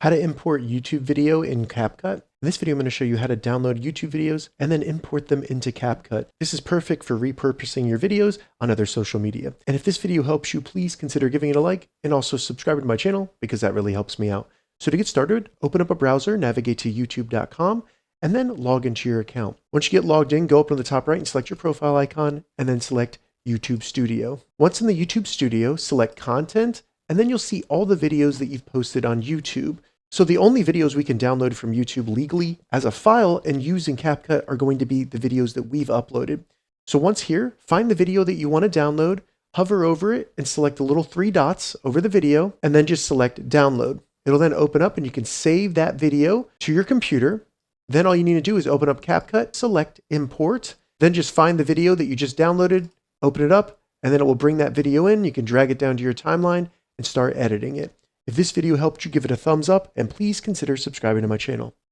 how to import YouTube video in CapCut. In this video, I'm going to show you how to download YouTube videos and then import them into CapCut. This is perfect for repurposing your videos on other social media. And if this video helps you, please consider giving it a like and also subscribing to my channel because that really helps me out. So to get started, open up a browser, navigate to youtube.com, and then log into your account. Once you get logged in, go up to the top right and select your profile icon and then select YouTube Studio. Once in the YouTube Studio, select Content, and then you'll see all the videos that you've posted on YouTube. So the only videos we can download from YouTube legally as a file and use in CapCut are going to be the videos that we've uploaded. So once here, find the video that you want to download, hover over it, and select the little three dots over the video, and then just select Download. It'll then open up and you can save that video to your computer. Then all you need to do is open up CapCut, select Import, then just find the video that you just downloaded, open it up, and then it will bring that video in. You can drag it down to your timeline and start editing it. If this video helped you, give it a thumbs up and please consider subscribing to my channel.